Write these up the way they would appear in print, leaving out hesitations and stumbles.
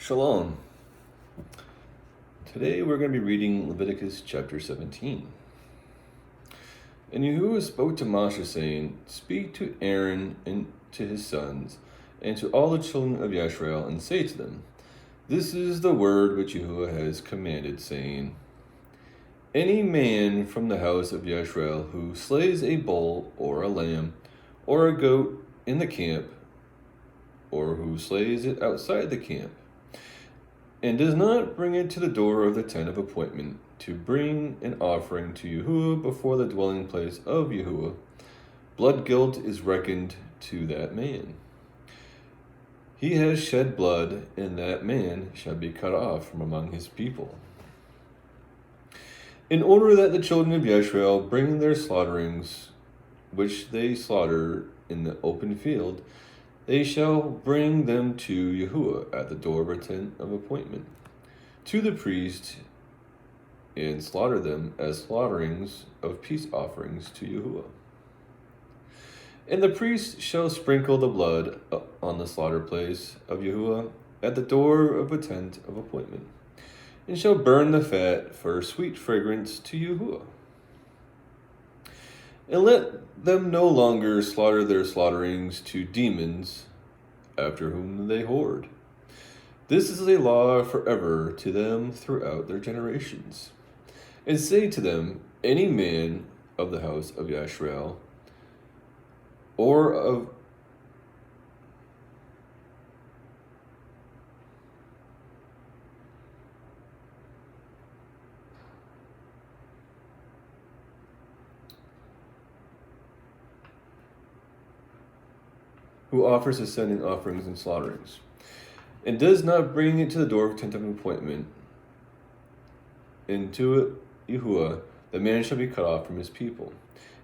Shalom. Today we're going to be reading Leviticus chapter 17. And Yahu'ah spoke to Moshe, saying, Speak to Aaron and to his sons, and to all the children of Yisrael, and say to them, This is the word which Yahu'ah has commanded, saying, Any man from the house of Yisrael who slays a bull or a lamb or a goat in the camp, or who slays it outside the camp, and does not bring it to the door of the tent of appointment to bring an offering to Yahu'ah before the dwelling place of Yahu'ah, blood guilt is reckoned to that man. He has shed blood, and that man shall be cut off from among his people. In order that the children of Yisrael bring their slaughterings, which they slaughter in the open field, they shall bring them to Yahu'ah at the door of a tent of appointment, to the priest, and slaughter them as slaughterings of peace offerings to Yahu'ah. And the priest shall sprinkle the blood on the slaughter place of Yahu'ah at the door of a tent of appointment, and shall burn the fat for sweet fragrance to Yahu'ah. And let them no longer slaughter their slaughterings to demons, after whom they whored. This is a law forever to them throughout their generations. And say to them, Any man of the house of Yisrael, or of who offers ascending offerings and slaughterings, and does not bring it to the door of tent of appointment, and to it Yahu'ah, the man shall be cut off from his people.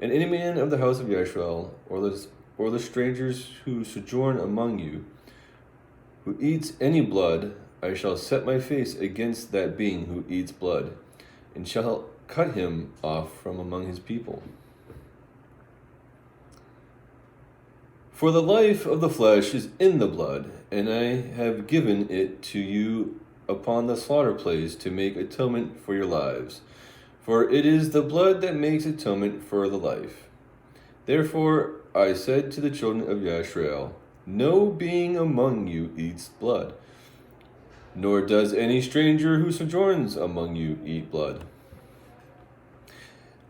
And any man of the house of Yisrael, or the strangers who sojourn among you, who eats any blood, I shall set my face against that being who eats blood, and shall cut him off from among his people. For the life of the flesh is in the blood, and I have given it to you upon the slaughter place to make atonement for your lives. For it is the blood that makes atonement for the life. Therefore I said to the children of Yisrael, No being among you eats blood, nor does any stranger who sojourns among you eat blood.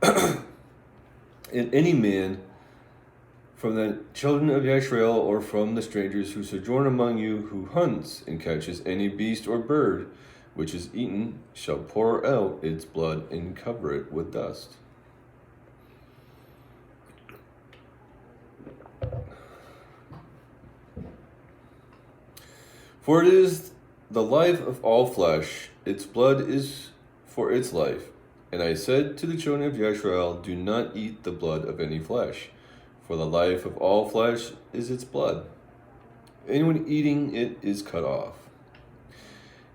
And any man from the children of Yisrael, or from the strangers who sojourn among you, who hunts and catches any beast or bird which is eaten, shall pour out its blood and cover it with dust. For it is the life of all flesh, its blood is for its life. And I said to the children of Yisrael, Do not eat the blood of any flesh, for the life of all flesh is its blood. Anyone eating it is cut off.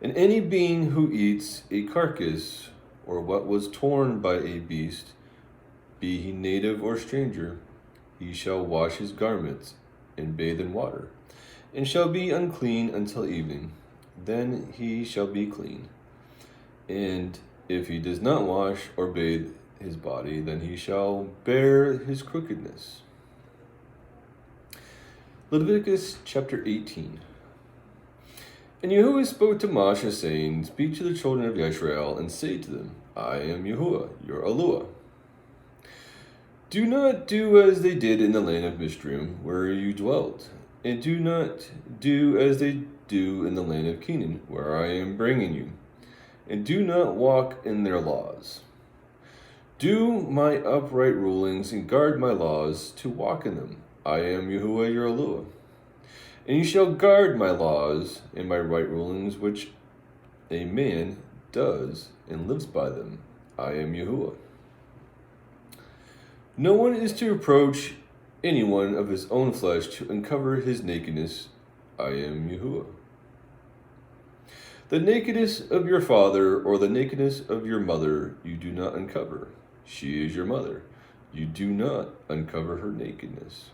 And any being who eats a carcass, or what was torn by a beast, be he native or stranger, he shall wash his garments and bathe in water, and shall be unclean until evening. Then he shall be clean. And if he does not wash or bathe his body, then he shall bear his crookedness. Leviticus chapter 18. And Yahu'ah spoke to Moshe, saying, Speak to the children of Yisrael, and say to them, I am Yahu'ah, your Eluah. Do not do as they did in the land of Mishrim, where you dwelt, and do not do as they do in the land of Canaan, where I am bringing you, and do not walk in their laws. Do my upright rulings and guard my laws to walk in them. I am Yahu'ah your Eluah. And you shall guard my laws and my right rulings, which a man does and lives by them. I am Yahu'ah. No one is to approach anyone of his own flesh to uncover his nakedness. I am Yahu'ah. The nakedness of your father or the nakedness of your mother you do not uncover. She is your mother. You do not uncover her nakedness.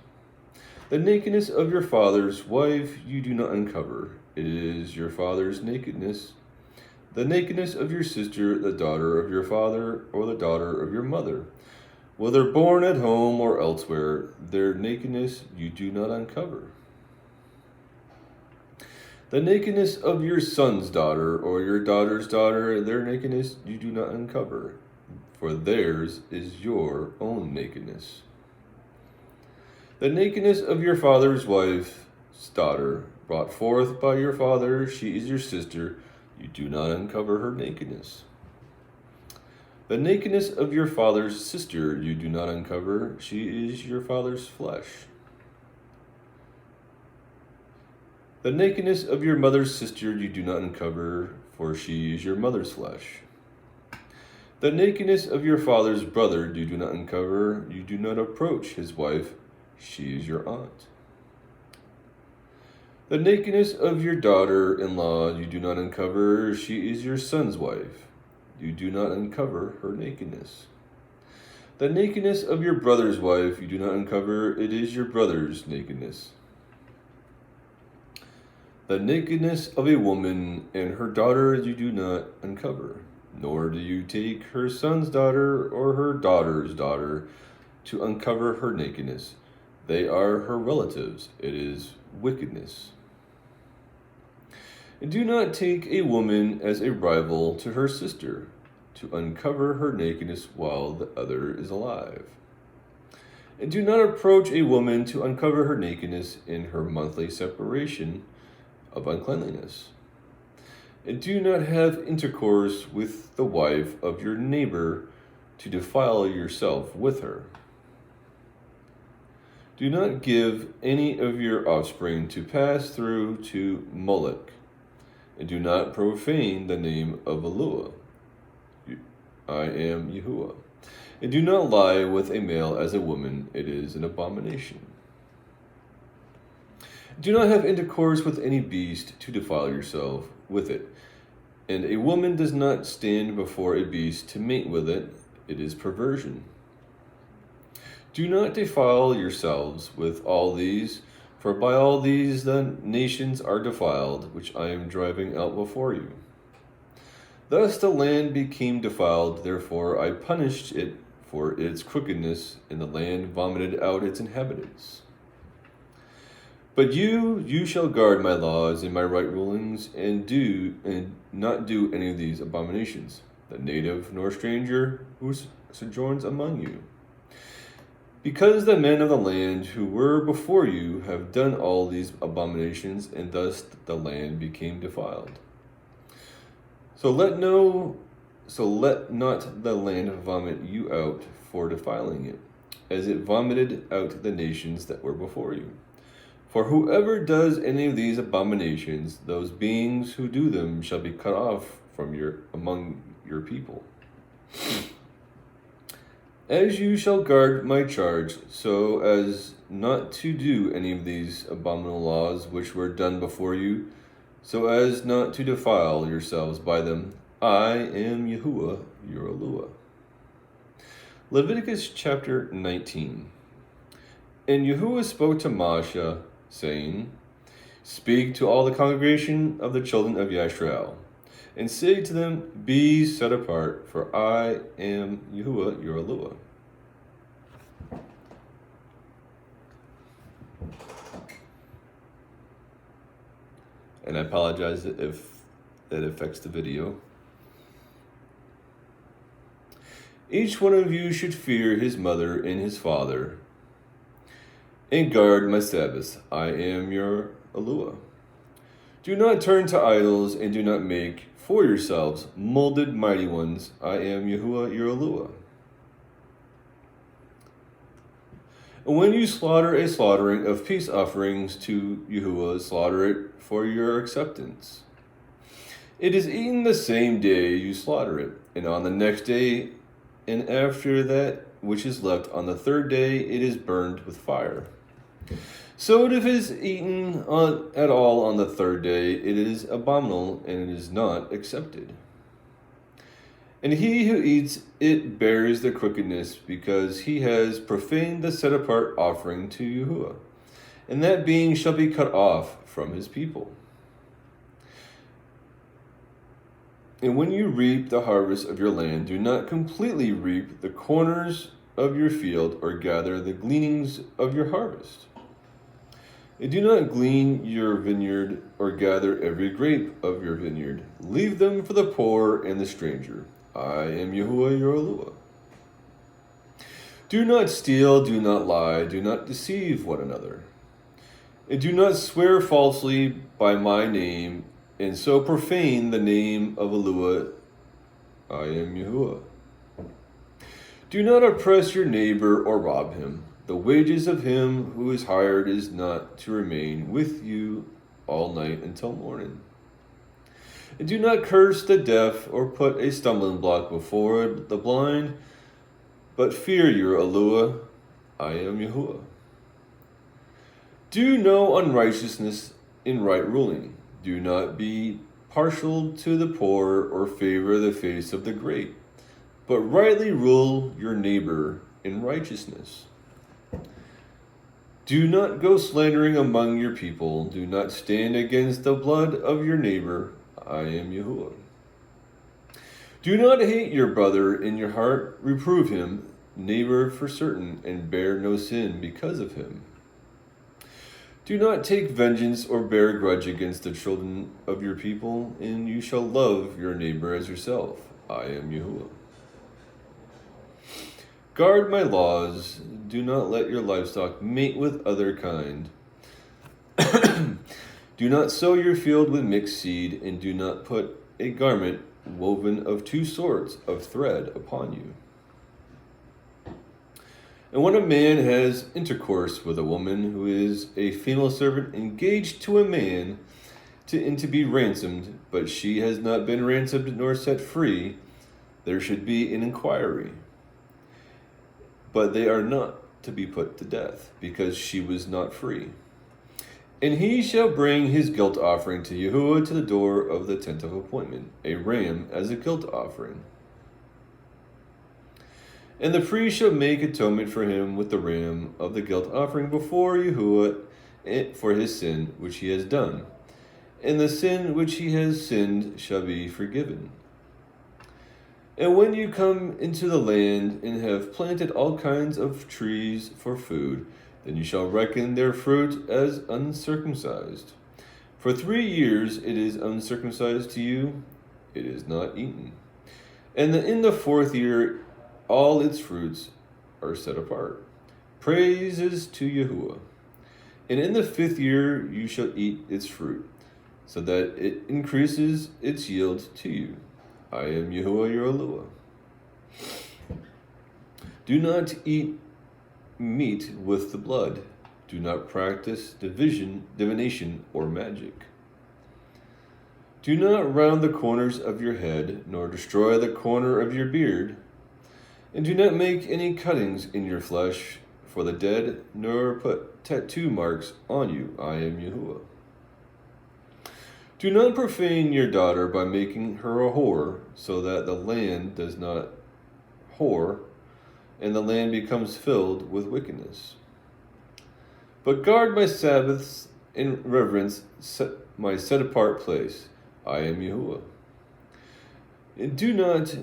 The nakedness of your father's wife you do not uncover. It is your father's nakedness. The nakedness of your sister, the daughter of your father, or the daughter of your mother, whether born at home or elsewhere, their nakedness you do not uncover. The nakedness of your son's daughter or your daughter's daughter, their nakedness you do not uncover, for theirs is your own nakedness. The nakedness of your father's wife's daughter, brought forth by your father, she is your sister, you do not uncover her nakedness. The nakedness of your father's sister you do not uncover, she is your father's flesh. The nakedness of your mother's sister you do not uncover, for she is your mother's flesh. The nakedness of your father's brother you do not uncover, you do not approach his wife, she is your aunt. The nakedness of your daughter-in-law you do not uncover, she is your son's wife. You do not uncover her nakedness. The nakedness of your brother's wife you do not uncover, it is your brother's nakedness. The nakedness of a woman and her daughter you do not uncover, nor do you take her son's daughter or her daughter's daughter to uncover her nakedness. They are her relatives. It is wickedness. And do not take a woman as a rival to her sister, to uncover her nakedness while the other is alive. And do not approach a woman to uncover her nakedness in her monthly separation of uncleanliness. And do not have intercourse with the wife of your neighbor to defile yourself with her. Do not give any of your offspring to pass through to Moloch, and do not profane the name of Yahu'ah. I am Yahu'ah. And do not lie with a male as a woman, it is an abomination. Do not have intercourse with any beast to defile yourself with it. And a woman does not stand before a beast to mate with it, it is perversion. Do not defile yourselves with all these, for by all these the nations are defiled, which I am driving out before you. Thus the land became defiled, therefore I punished it for its crookedness, and the land vomited out its inhabitants. But you shall guard my laws and my right rulings, and not do any of these abominations, the native nor stranger who sojourns among you. Because the men of the land who were before you have done all these abominations, and thus the land became defiled. So let not the land vomit you out for defiling it, as it vomited out the nations that were before you. For whoever does any of these abominations, those beings who do them shall be cut off from among your people. As you shall guard my charge, so as not to do any of these abominable laws which were done before you, so as not to defile yourselves by them, I am Yahu'ah, your Yahu'ah. Leviticus chapter 19. And Yahu'ah spoke to Moshe, saying, Speak to all the congregation of the children of Yisrael, and say to them, Be set apart, for I am Yahu'ah, your Yahu'ah. And I apologize if that affects the video. Each one of you should fear his mother and his father, and guard my Sabbaths. I am your Yahu'ah. Do not turn to idols, and do not make for yourselves molded mighty ones. I am Yahu'ah, your Yahu'ah. And when you slaughter a slaughtering of peace offerings to Yahu'ah, slaughter it for your acceptance. It is eaten the same day you slaughter it, and on the next day, and after that which is left on the third day, it is burned with fire. So if it is eaten at all on the third day, it is abominable, and it is not accepted. And he who eats it bears the crookedness, because he has profaned the set-apart offering to Yahu'ah. and that being shall be cut off from his people. And when you reap the harvest of your land, do not completely reap the corners of your field or gather the gleanings of your harvest. And do not glean your vineyard or gather every grape of your vineyard. Leave them for the poor and the stranger. I am Yahuwah your Elohim. Do not steal, do not lie, do not deceive one another. And do not swear falsely by my name, and so profane the name of Elohim. I am Yahuwah. Do not oppress your neighbor or rob him. The wages of him who is hired is not to remain with you all night until morning. And do not curse the deaf or put a stumbling block before the blind, but fear your Elohim. I am Yahuwah. Do no unrighteousness in right ruling. Do not be partial to the poor or favor the face of the great, but rightly rule your neighbor in righteousness. Do not go slandering among your people. Do not stand against the blood of your neighbor. I am Yahuwah. Do not hate your brother in your heart. Reprove him, neighbor for certain, and bear no sin because of him. Do not take vengeance or bear a grudge against the children of your people, and you shall love your neighbor as yourself. I am Yahuwah. Guard my laws. Do not let your livestock mate with other kind. Do not sow your field with mixed seed, and do not put a garment woven of two sorts of thread upon you. And when a man has intercourse with a woman who is a female servant engaged to a man and to be ransomed, but she has not been ransomed nor set free, there should be an inquiry. But they are not to be put to death, because she was not free. And he shall bring his guilt offering to Yahuwah to the door of the tent of appointment, a ram as a guilt offering. And the priest shall make atonement for him with the ram of the guilt offering before Yahuwah for his sin which he has done. And the sin which he has sinned shall be forgiven. And when you come into the land and have planted all kinds of trees for food, then you shall reckon their fruit as uncircumcised. For 3 years it is uncircumcised to you, it is not eaten. And in the 4th year all its fruits are set apart. Praises to Yahuwah. And in the 5th year you shall eat its fruit, so that it increases its yield to you. I am Yahuwah your Elohim. Do not eat meat with the blood. Do not practice divination, or magic. Do not round the corners of your head, nor destroy the corner of your beard. And do not make any cuttings in your flesh for the dead, nor put tattoo marks on you. I am Yahuwah. Do not profane your daughter by making her a whore, so that the land does not whore, and the land becomes filled with wickedness. But guard my Sabbaths in reverence, my set-apart place. I am Yahuwah. And do not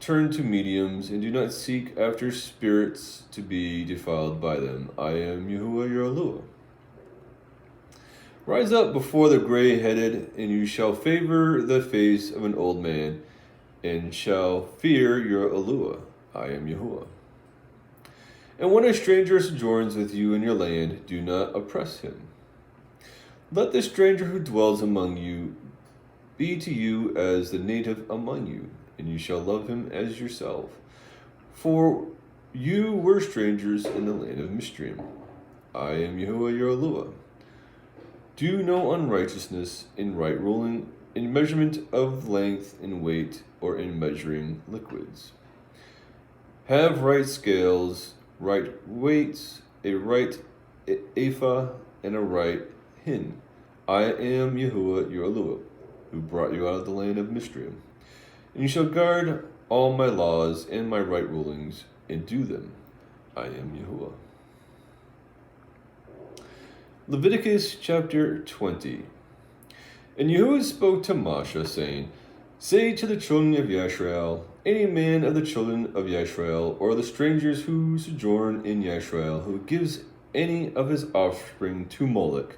turn to mediums, and do not seek after spirits to be defiled by them. I am Yahuwah your Elohim. Rise up before the gray-headed, and you shall favor the face of an old man, and shall fear your Elohim. I am Yahuwah. And when a stranger sojourns with you in your land, do not oppress him. Let the stranger who dwells among you be to you as the native among you, and you shall love him as yourself. For you were strangers in the land of Mishraim. I am Yahuwah your Elohim. Do no unrighteousness in right ruling, in measurement of length and weight, or in measuring liquids. Have right scales, right weights, a right ephah, and a right hin. I am Yahuwah your Elohim, who brought you out of the land of Mishraim. And you shall guard all my laws and my right rulings, and do them. I am Yahuwah. Leviticus chapter 20. And Yahu'ah spoke to Moshe, saying, Say to the children of Yashrael, any man of the children of Yashrael, or the strangers who sojourn in Yashrael, who gives any of his offspring to Moloch,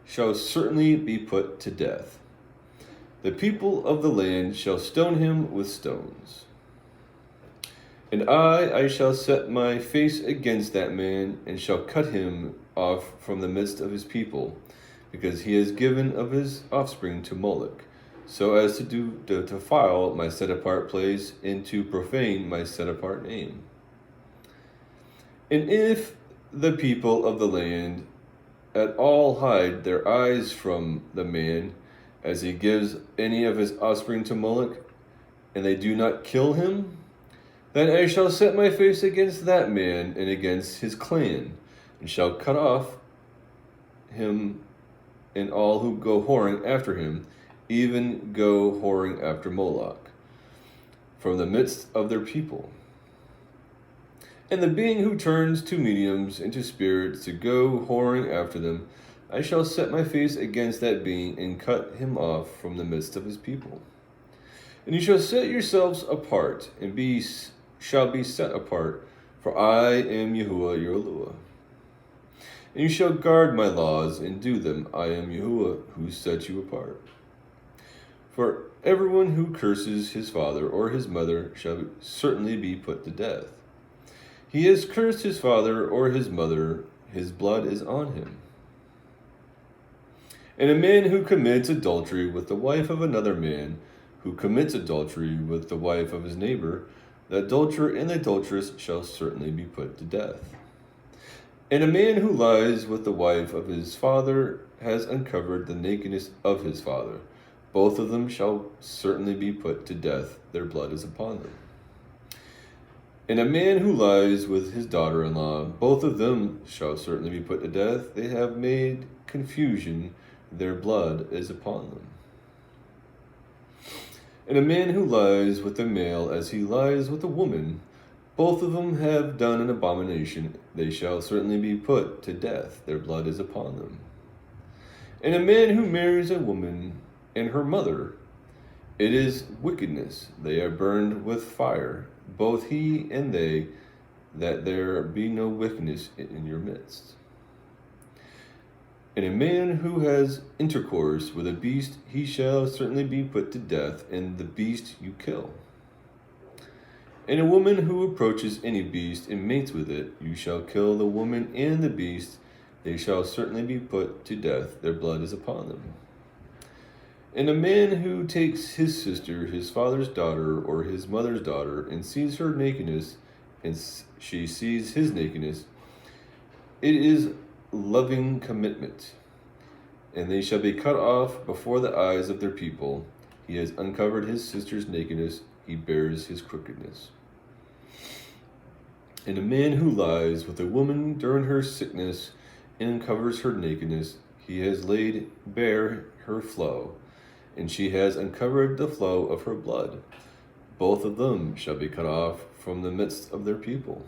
shall certainly be put to death. The people of the land shall stone him with stones. And I shall set my face against that man, and shall cut him off from the midst of his people, because he has given of his offspring to Moloch, so as to defile my set-apart place, and to profane my set-apart name. And if the people of the land at all hide their eyes from the man, as he gives any of his offspring to Moloch, and they do not kill him, then I shall set my face against that man and against his clan, and shall cut off him and all who go whoring after him, even go whoring after Moloch, from the midst of their people. And the being who turns to mediums and to spirits to go whoring after them, I shall set my face against that being and cut him off from the midst of his people. And you shall set yourselves apart, and shall be set apart, for I am Yahu'ah your Elohim. And you shall guard my laws and do them. I am Yahu'ah who set you apart. For everyone who curses his father or his mother shall certainly be put to death. He has cursed his father or his mother, his blood is on him. And a man who commits adultery with the wife of another man, who commits adultery with the wife of his neighbor, the adulterer and the adulteress shall certainly be put to death. And a man who lies with the wife of his father has uncovered the nakedness of his father. Both of them shall certainly be put to death. Their blood is upon them. And a man who lies with his daughter-in-law, both of them shall certainly be put to death. They have made confusion. Their blood is upon them. And a man who lies with a male as he lies with a woman, both of them have done an abomination. They shall certainly be put to death. Their blood is upon them. And a man who marries a woman and her mother, it is wickedness. They are burned with fire, both he and they, that there be no wickedness in your midst. And a man who has intercourse with a beast, he shall certainly be put to death, and the beast you kill. And a woman who approaches any beast and mates with it, you shall kill the woman and the beast. They shall certainly be put to death. Their blood is upon them. And a man who takes his sister, his father's daughter, or his mother's daughter, and sees her nakedness, and she sees his nakedness, it is loving commitment, and they shall be cut off before the eyes of their people. He has uncovered his sister's nakedness, he bears his crookedness. And a man who lies with a woman during her sickness and uncovers her nakedness, he has laid bare her flow, and she has uncovered the flow of her blood. Both of them shall be cut off from the midst of their people.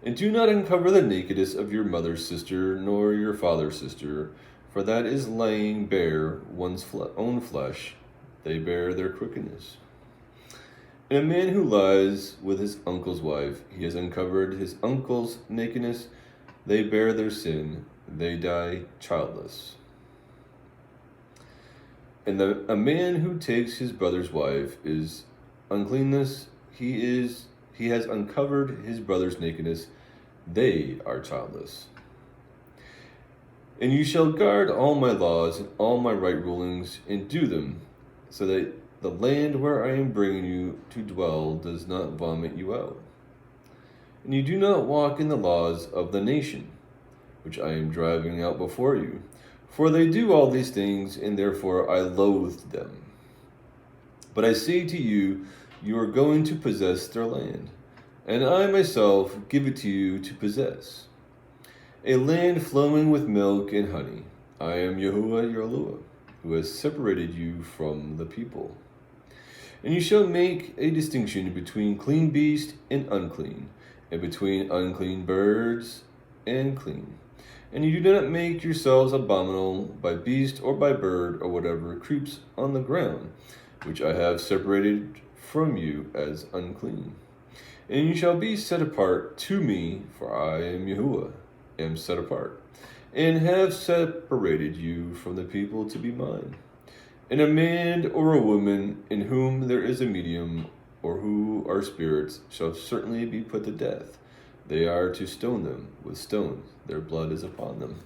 And do not uncover the nakedness of your mother's sister, nor your father's sister, for that is laying bare one's own flesh. They bear their crookedness. And a man who lies with his uncle's wife, he has uncovered his uncle's nakedness. They bear their sin. They die childless. And a man who takes his brother's wife is uncleanness. He has uncovered his brother's nakedness. They are childless. And you shall guard all my laws and all my right rulings, and do them, so that the land where I am bringing you to dwell does not vomit you out. And you do not walk in the laws of the nation, which I am driving out before you. For they do all these things, and therefore I loathe them. But I say to you, you are going to possess their land, and I myself give it to you to possess, a land flowing with milk and honey. I am Yahu'ah your Elohim, who has separated you from the people. And you shall make a distinction between clean beast and unclean, and between unclean birds and clean. And you do not make yourselves abominable by beast or by bird or whatever creeps on the ground, which I have separated from you as unclean. And you shall be set apart to me, for I am Yahu'ah, am set apart, and have separated you from the people to be mine. And a man or a woman in whom there is a medium, or who are spirits, shall certainly be put to death. They are to stone them with stones. Their blood is upon them.